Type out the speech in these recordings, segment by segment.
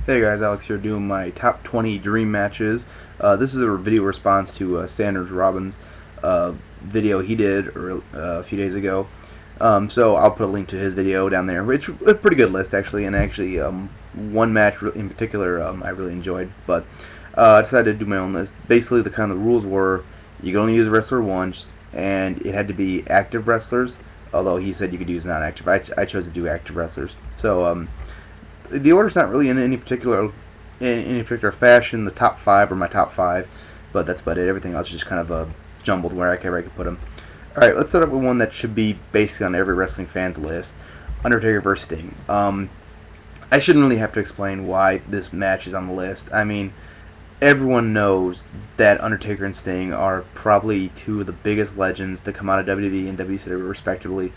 Hey guys, Alex here doing my top 20 dream matches. This is a video response to Sanders Robbins' video he did a few days ago. So I'll put a link to his video down there. It's a pretty good list actually, and actually one match in particular I really enjoyed. But I decided to do my own list. Basically, the kind of the rules were you could only use a wrestler once, and it had to be active wrestlers. Although he said you could use non-active, I chose to do active wrestlers. So the order's not really in any particular fashion. The top five are my top five, but that's about it. Everything else is just kind of jumbled where I could put them. All right, let's start up with one that should be basically on every wrestling fan's list: Undertaker versus Sting. I shouldn't really have to explain why this match is on the list. I mean, everyone knows that Undertaker and Sting are probably two of the biggest legends to come out of WWE and WCW respectively.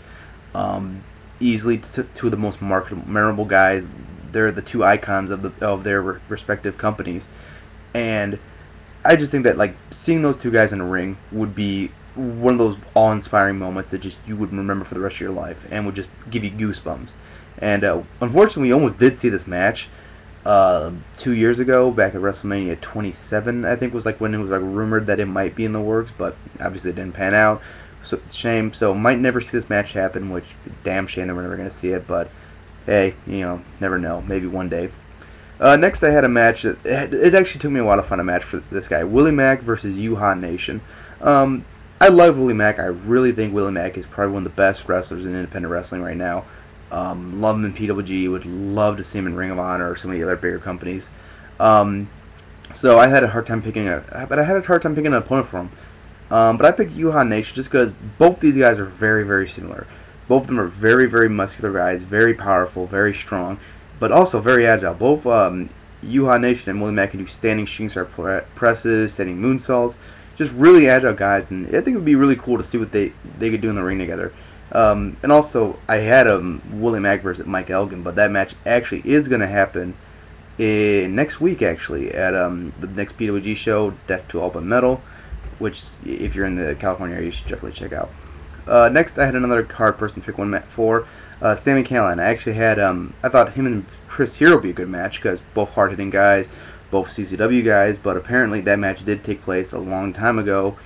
Easily two of the most memorable guys. They're the two icons of their respective companies, and I just think that like seeing those two guys in a ring would be one of those awe-inspiring moments that just you would remember for the rest of your life and would just give you goosebumps. And unfortunately, we almost did see this match 2 years ago, back at WrestleMania 27. I think was like when it was like rumored that it might be in the works, but obviously it didn't pan out. So shame. So might never see this match happen, which damn shame that we're never gonna see it. But hey, you know, never know. Maybe one day. Next, I had a match that it actually took me a while to find a match for this guy: Willie Mack versus Uhaa Nation. I love Willie Mack. I really think Willie Mack is probably one of the best wrestlers in independent wrestling right now. Love him in PWG. Would love to see him in Ring of Honor or some of the other bigger companies. So I had a hard time picking an opponent for him. But I picked Uhaa Nation just because both these guys are very, very similar. Both of them are very, very muscular guys, very powerful, very strong, but also very agile. Both Uhaa Nation and Willie Mack can do standing shooting star presses, standing moonsaults, just really agile guys, and I think it would be really cool to see what they could do in the ring together. And also, I had Willie Mack versus Mike Elgin, but that match actually is going to happen next week, actually, at the next PWG show, Death to All But Metal, which, if you're in the California area, you should definitely check out. Next, I had another hard person to pick one for, Sami Callihan. I actually had, I thought him and Chris Hero would be a good match, because both hard-hitting guys, both CCW guys, but apparently that match did take place a long time ago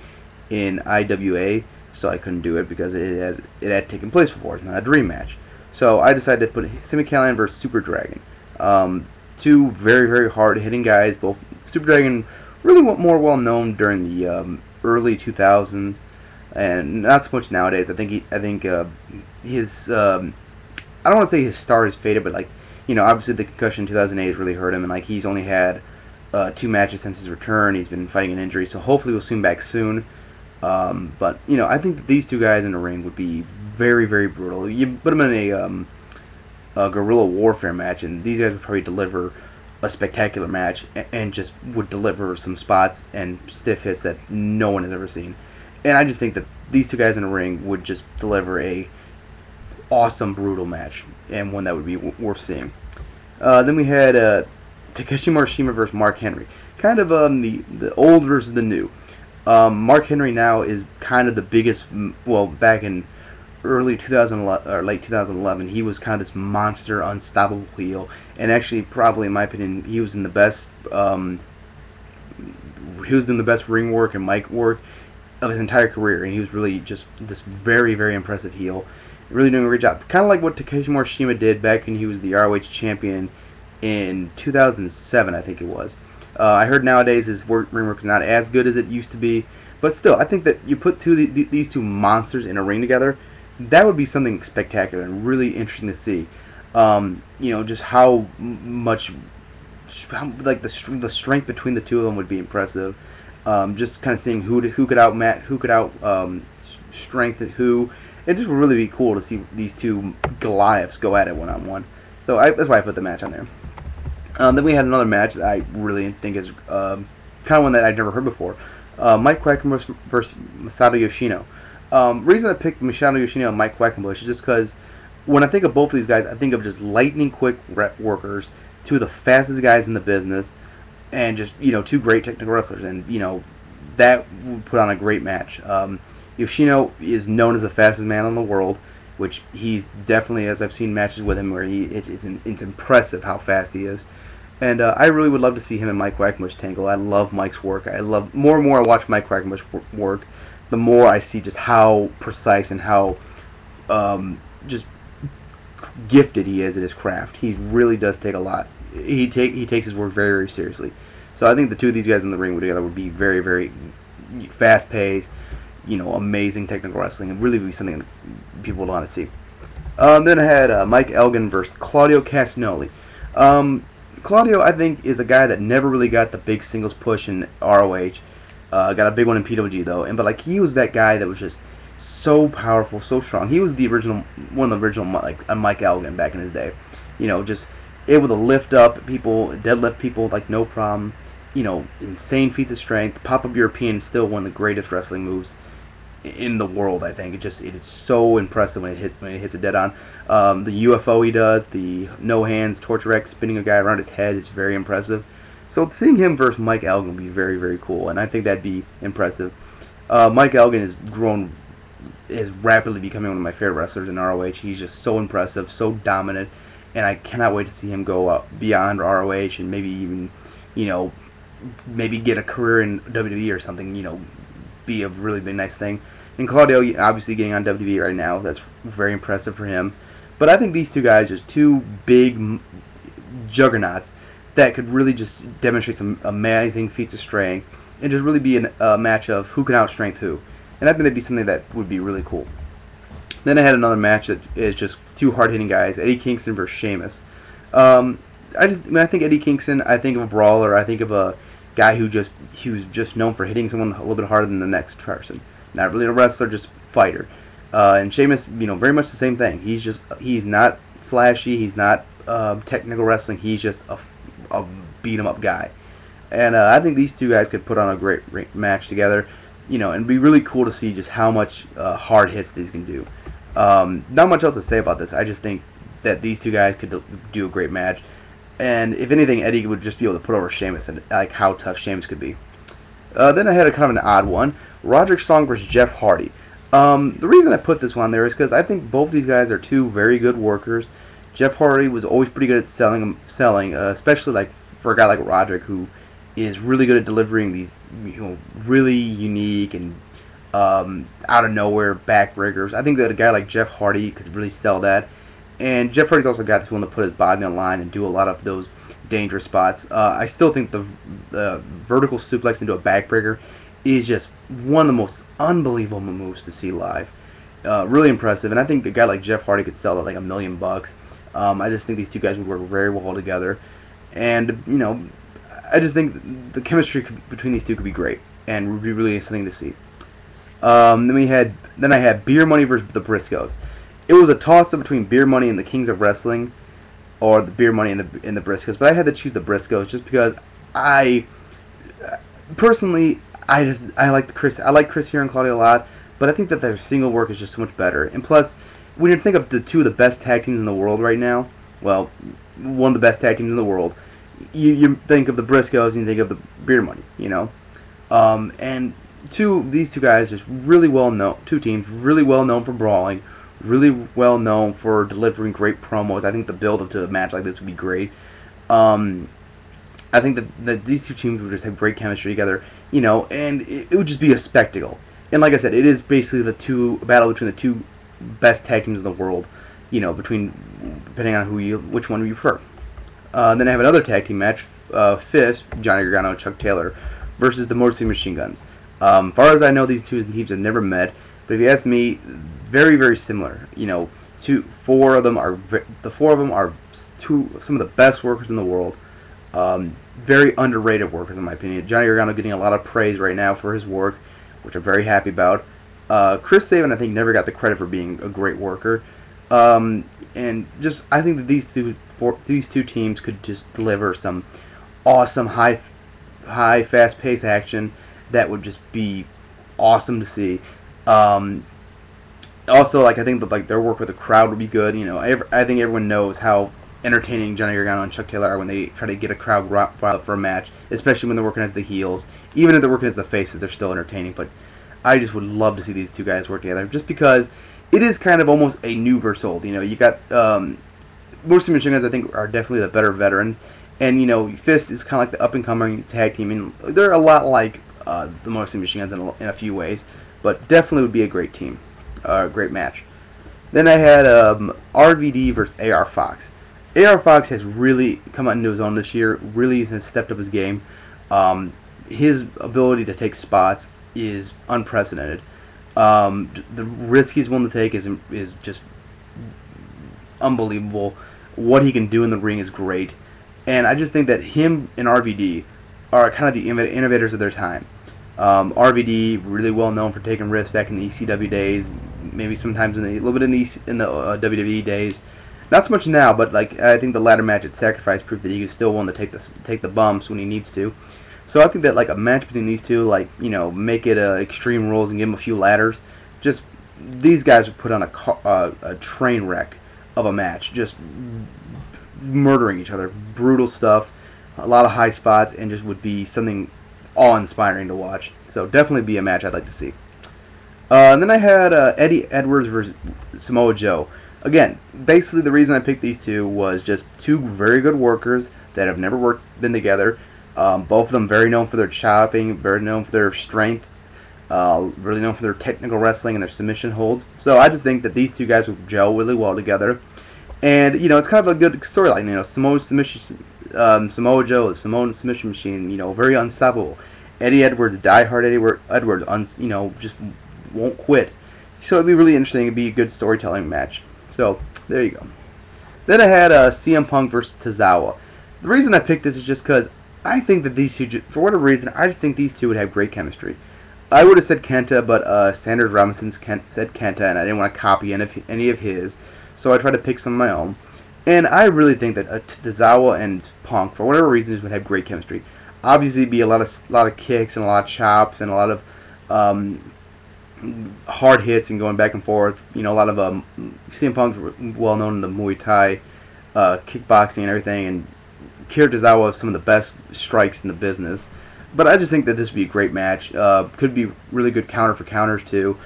in IWA, so I couldn't do it because it had taken place before. It's not a dream match. So I decided to put Sami Callihan versus Super Dragon. Two very, very hard-hitting guys, both Super Dragon really more well-known during the early 2000s, and not so much nowadays. I think his I don't want to say his star is faded, but like, you know, obviously the concussion in 2008 has really hurt him, and like he's only had 2 matches since his return. He's been fighting an injury, so hopefully we'll see him back soon. But you know, I think that these two guys in the ring would be very, very brutal. You put them in a guerrilla warfare match, and these guys would probably deliver a spectacular match and just would deliver some spots and stiff hits that no one has ever seen. And I just think that these two guys in the ring would just deliver a awesome, brutal match, and one that would be worth seeing. Then we had Takeshi Morishima versus Mark Henry. Kind of the old versus the new. Mark Henry now is kind of the biggest. Well, back in early 2011 or late 2011, he was kind of this monster, unstoppable heel, and actually, probably in my opinion, he was in the best. He was doing the best ring work and mic work of his entire career, and he was really just this very, very impressive heel, really doing a great job. Kind of like what Takeshi Morishima did back when he was the ROH champion in 2007, I think it was. I heard nowadays his ring work is not as good as it used to be, but still, I think that you put these two monsters in a ring together, that would be something spectacular and really interesting to see. You know, just how much, like the strength between the two of them would be impressive. Just kind of seeing who could out strength who. It just would really be cool to see these two Goliaths go at it one-on-one. So that's why I put the match on there. Then we had another match that I really think is kind of one that I'd never heard before. Mike Quackenbush versus Masato Yoshino. Reason I picked Masato Yoshino and Mike Quackenbush is just because when I think of both of these guys, I think of just lightning quick workers, two of the fastest guys in the business, and just, you know, two great technical wrestlers, and you know that would put on a great match. Yoshino is known as the fastest man in the world, which he definitely, as I've seen matches with him where it's impressive how fast he is. And I really would love to see him and Mike Quackenbush tangle. I love Mike's work. I love more and more I watch Mike Quackenbush work, the more I see just how precise and how just gifted he is at his craft. He really does take a lot. He takes his work very, very seriously. So I think the two of these guys in the ring together would be very, very fast paced, amazing technical wrestling, and really be something that people would want to see. Then I had Mike Elgin versus Claudio Castagnoli. Claudio, I think, is a guy that never really got the big singles push in ROH. Got a big one in PWG though, but he was that guy that was just so powerful, so strong. He was one of the original Mike Elgin back in his day. Just able to lift up people, deadlift people like no problem. Insane feats of strength. Pop-up European is still one of the greatest wrestling moves in the world. I think it's so impressive when it hits it dead on. The UFO he does, the no hands torture rack, spinning a guy around his head is very impressive. So seeing him versus Mike Elgin would be very, very cool, and I think that'd be impressive. Mike Elgin is rapidly becoming one of my favorite wrestlers in ROH. He's just so impressive, so dominant, and I cannot wait to see him go up beyond ROH and maybe even, maybe get a career in WWE or something, be a really big nice thing. And Claudio, obviously getting on WWE right now, that's very impressive for him. But I think these two guys are two big juggernauts that could really just demonstrate some amazing feats of strength and just really be a match of who can outstrength who. And I think that'd be something that would be really cool. Then I had another match that is just two hard-hitting guys, Eddie Kingston versus Sheamus. When I think Eddie Kingston, I think of a brawler. I think of a guy who's just known for hitting someone a little bit harder than the next person. Not really a wrestler, just fighter. And Sheamus, very much the same thing. He's not flashy. He's not technical wrestling. He's just a beat 'em up guy. And I think these two guys could put on a great match together. And it'd be really cool to see just how much hard hits these can do. Not much else to say about this. I just think that these two guys could do a great match. And if anything, Eddie would just be able to put over Sheamus and how tough Sheamus could be. Then I had a kind of an odd one. Roderick Strong versus Jeff Hardy. The reason I put this one there is because I think both these guys are two very good workers. Jeff Hardy was always pretty good at selling, especially for a guy like Roderick, who is really good at delivering these really unique and out of nowhere backbreakers. I think that a guy like Jeff Hardy could really sell that. And Jeff Hardy's also got this one to put his body on the line and do a lot of those dangerous spots. I still think the vertical suplex into a backbreaker is just one of the most unbelievable moves to see live. Really impressive, and I think a guy like Jeff Hardy could sell at like $1 million. I just think these two guys would work very well together, and I just think the chemistry between these two could be great, and would be really something to see. Then I had Beer Money versus the Briscoes. It was a toss-up between Beer Money and the Kings of Wrestling, or the Beer Money and the Briscoes, but I had to choose the Briscoes just because I personally I like Chris here and Claudio a lot, but I think that their single work is just so much better. And plus, when you think of the two of the best tag teams in the world right now, well, one of the best tag teams in the world, you think of the Briscoes and you think of the Beer Money, and these two guys just really well known, two teams really well known for brawling, really well known for delivering great promos. I think the build-up to a match like this would be great. I think that these two teams would just have great chemistry together, and it would just be a spectacle. And like I said, it is basically a battle between the two best tag teams in the world, depending on which one you prefer. Then I have another tag team match, Fist, Johnny Gargano and Chuck Taylor, versus the Motor City Machine Guns. As far as I know, these two teams have never met, but if you ask me, very, very similar. The four of them are some of the best workers in the world. Very underrated workers, in my opinion. Johnny Gargano getting a lot of praise right now for his work, which I'm very happy about. Chris Sabin, I think, never got the credit for being a great worker. And just, I think that these two teams could just deliver some awesome, high, fast-paced action that would just be awesome to see. Also, I think that their work with the crowd would be good. I think everyone knows how entertaining Johnny Gargano and Chuck Taylor are when they try to get a crowd riled up for a match, especially when they're working as the heels. Even if they're working as the faces, they're still entertaining. But I just would love to see these two guys work together, just because it is kind of almost a new versus old. You got Motor City Machine Guns, I think, are definitely the better veterans, And Fist is kind of like the up and coming tag team, and they're a lot like the Moxley Machine Guns in a few ways, but definitely would be a great team, a great match. Then I had RVD versus AR Fox. AR Fox has really come out into his own this year. Really has stepped up his game. His ability to take spots is unprecedented. The risk he's willing to take is just unbelievable. What he can do in the ring is great. And I just think that him and RVD are kind of the innovators of their time. RVD, really well known for taking risks back in the ECW days, maybe sometimes a little bit in the WWE days. Not so much now, but like I think the ladder match at Sacrifice proved that he is still willing to take the bumps when he needs to. So I think that like a match between these two, like make it Extreme Rules and give them a few ladders. Just these guys would put on a train wreck of a match, just murdering each other, brutal stuff, a lot of high spots, and just would be something awe-inspiring to watch. So definitely be a match I'd like to see. And then I had Eddie Edwards versus Samoa Joe. Again, basically the reason I picked these two was just two very good workers that have never been together. Both of them very known for their chopping, very known for their strength, really known for their technical wrestling and their submission holds. So I just think that these two guys would gel really well together. And, it's kind of a good storyline. Samoa Joe, the Samoan submission machine, very unstoppable. Eddie Edwards, diehard Eddie Edwards, just won't quit. So it'd be really interesting. It'd be a good storytelling match. So, there you go. Then I had CM Punk versus Tozawa. The reason I picked this is just because I think that these two, for whatever reason, I just think these two would have great chemistry. I would have said Kenta, but Sanders Robinson said Kenta, and I didn't want to copy any of his. So I tried to pick some of my own. And I really think that Tozawa and Punk, for whatever reasons, would have great chemistry. Obviously, it'd be a lot of kicks and a lot of chops and a lot of hard hits and going back and forth. A lot of CM Punk's well known in the Muay Thai, kickboxing and everything, and Akira Tozawa has some of the best strikes in the business. But I just think that this would be a great match. Could be really good counter for counters too.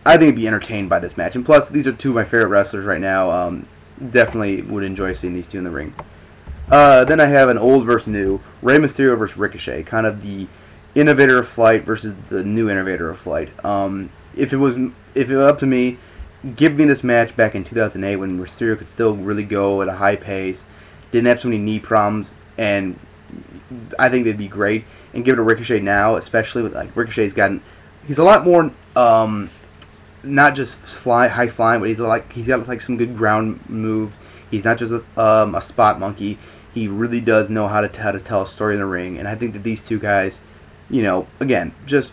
I think it'd be entertained by this match. And plus, these are two of my favorite wrestlers right now. Definitely would enjoy seeing these two in the ring. Then I have an old versus new, Rey Mysterio versus Ricochet, kind of the innovator of Flight versus the new innovator of Flight. If it was up to me, give me this match back in 2008 when Mysterio could still really go at a high pace, didn't have so many knee problems, and I think they'd be great. And give it to Ricochet now, especially with he's a lot more not just high flying, but he's got like some good ground moves. He's not just a spot monkey. He really does know how to tell a story in the ring. And I think that these two guys, again, just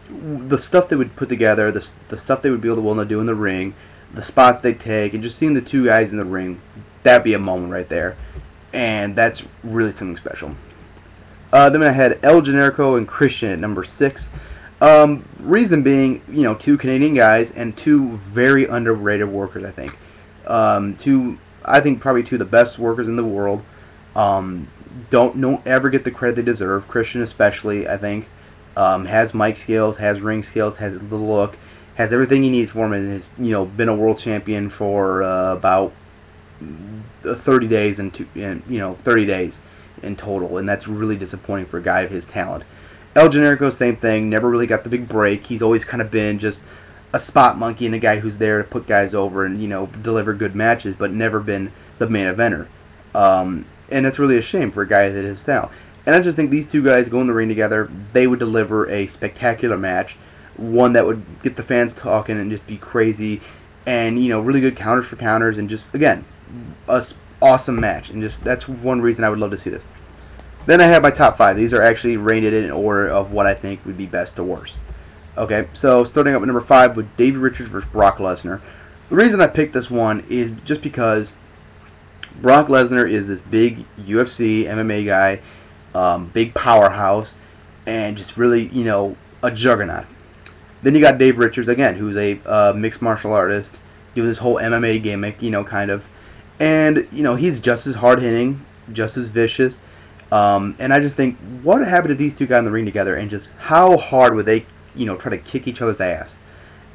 the stuff they would put together, the stuff they would be able to do in the ring, the spots they take, and just seeing the two guys in the ring, that'd be a moment right there. And that's really something special. Then I had El Generico and Christian at number 6. Reason being, two Canadian guys and two very underrated workers, I think. Probably two of the best workers in the world. Don't ever get the credit they deserve. Christian especially, I think, has mic skills, has ring skills, has the look, has everything he needs for him, and has been a world champion for about 30 days 30 days in total, and that's really disappointing for a guy of his talent. El Generico, same thing, never really got the big break. He's always kind of been just a spot monkey and a guy who's there to put guys over and deliver good matches, but never been the main eventer. And it's really a shame for a guy that his style. And I just think these two guys go in the ring together, they would deliver a spectacular match, one that would get the fans talking and just be crazy, and really good counters for counters, and just again, a awesome match. And just that's one reason I would love to see this. Then I have my top 5. These are actually rated in order of what I think would be best to worst. Okay, so starting up at number 5 with Davey Richards versus Brock Lesnar. The reason I picked this one is just because Brock Lesnar is this big UFC MMA guy, big powerhouse, and just really, a juggernaut. Then you got Dave Richards again, who's a mixed martial artist, doing this whole MMA gimmick, kind of, and he's just as hard hitting, just as vicious. And I just think, what happened to these two guys in the ring together, and just how hard would they, try to kick each other's ass?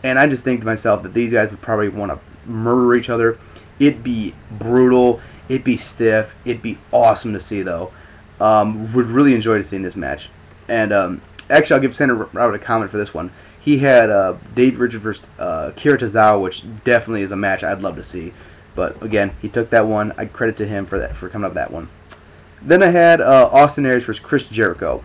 And I just think to myself that these guys would probably want to murder each other. It'd be brutal. It'd be stiff. It'd be awesome to see, though. Would really enjoy seeing this match. And actually, I'll give Santa Robert a comment for this one. He had Dave Richards versus Akira Tozawa, which definitely is a match I'd love to see. But again, he took that one. I credit to him for coming up with that one. Then I had Austin Aries versus Chris Jericho.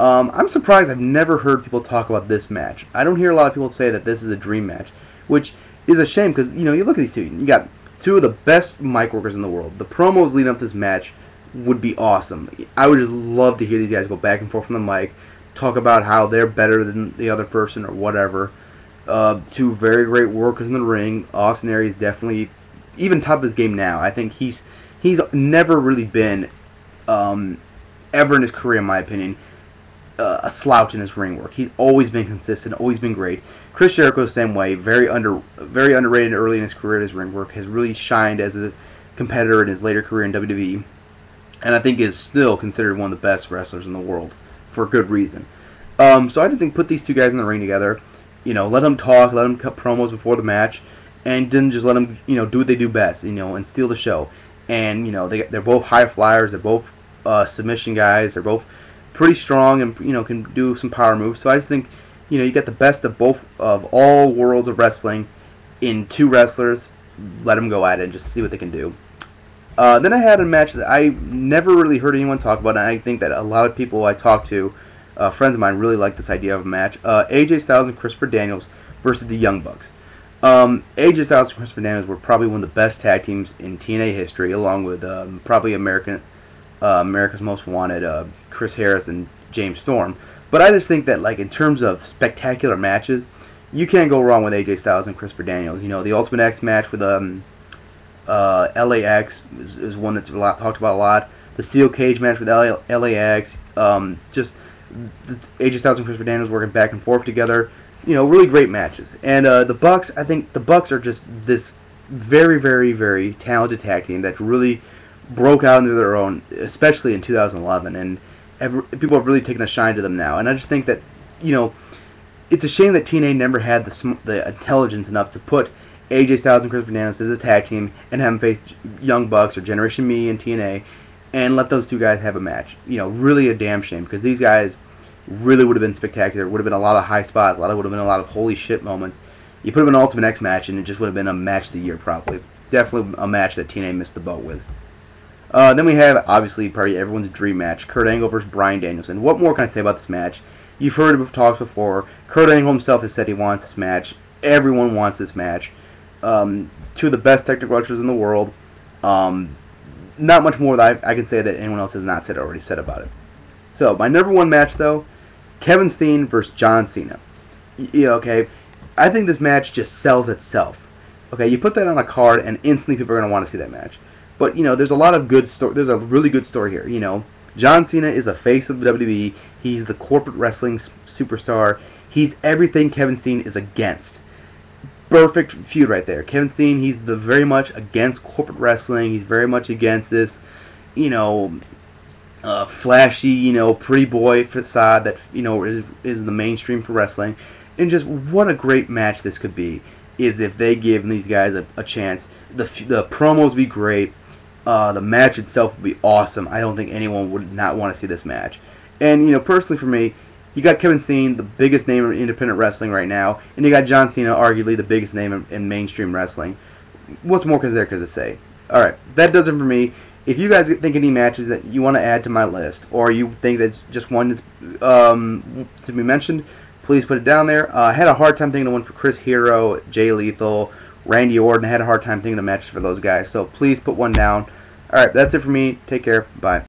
I'm surprised I've never heard people talk about this match. I don't hear a lot of people say that this is a dream match, which is a shame because, you look at these two. You got two of the best mic workers in the world. The promos leading up to this match would be awesome. I would just love to hear these guys go back and forth from the mic, talk about how they're better than the other person or whatever. Two very great workers in the ring. Austin Aries definitely even top of his game now. I think he's never really been ever in his career, in my opinion, a slouch in his ring work. He's always been consistent, always been great. Chris Jericho the same way, very underrated early in his career. His ring work has really shined as a competitor in his later career in WWE, and I think is still considered one of the best wrestlers in the world for good reason. So I just think put these two guys in the ring together, let them talk, let them cut promos before the match, and then just let them do what they do best, and steal the show. And they're both high flyers, they're both submission guys, they're both pretty strong and can do some power moves. So I just think you get the best of all worlds of wrestling in two wrestlers. Let them go at it and just see what they can do. Then I had a match that I never really heard anyone talk about, and I think that a lot of people I talked to, friends of mine, really like this idea of a match. AJ Styles and Christopher Daniels versus the Young Bucks. AJ Styles and Christopher Daniels were probably one of the best tag teams in TNA history, along with probably America's Most Wanted, Chris Harris and James Storm. But I just think that, in terms of spectacular matches, you can't go wrong with AJ Styles and Christopher Daniels. The Ultimate X match with LAX is one that's talked about a lot. The Steel Cage match with LAX, just AJ Styles and Christopher Daniels working back and forth together. Really great matches. And the Bucks, I think the Bucks are just this very, very, very talented tag team that really broke out into their own, especially in 2011. And people have really taken a shine to them now. And I just think that, it's a shame that TNA never had the intelligence enough to put AJ Styles and Christopher Daniels as a tag team and have them face Young Bucks or Generation Me and TNA and let those two guys have a match. Really a damn shame, because these guys really would have been spectacular. Would have been a lot of high spots. Would have been a lot of holy shit moments. You put them in an Ultimate X match, and it just would have been a match of the year, probably. Definitely a match that TNA missed the boat with. Then we have, obviously, probably everyone's dream match, Kurt Angle versus Bryan Danielson. What more can I say about this match? You've heard it talked before. Kurt Angle himself has said he wants this match. Everyone wants this match. Two of the best technical wrestlers in the world. Not much more that I can say that anyone else has not said or already said about it. So, my number one match, though, Kevin Steen versus John Cena. Okay, I think this match just sells itself. Okay, you put that on a card, and instantly people are going to want to see that match. But, there's a lot of good story. There's a really good story here, John Cena is the face of WWE. He's the corporate wrestling superstar. He's everything Kevin Steen is against. Perfect feud right there. Kevin Steen, he's very much against corporate wrestling. He's very much against this, flashy, pretty boy facade that, is the mainstream for wrestling. And just what a great match this could be is if they give these guys a chance. The promos would be great. The match itself would be awesome. I don't think anyone would not want to see this match. And, personally for me, you got Kevin Steen, the biggest name in independent wrestling right now, and you got John Cena, arguably the biggest name in mainstream wrestling. What's more is there to say? Alright, that does it for me. If you guys think any matches that you want to add to my list, or you think that's just one that's, to be mentioned, please put it down there. I had a hard time thinking of one for Chris Hero, Jay Lethal, Randy Orton. I had a hard time thinking of matches for those guys, so please put one down. Alright, that's it for me. Take care. Bye.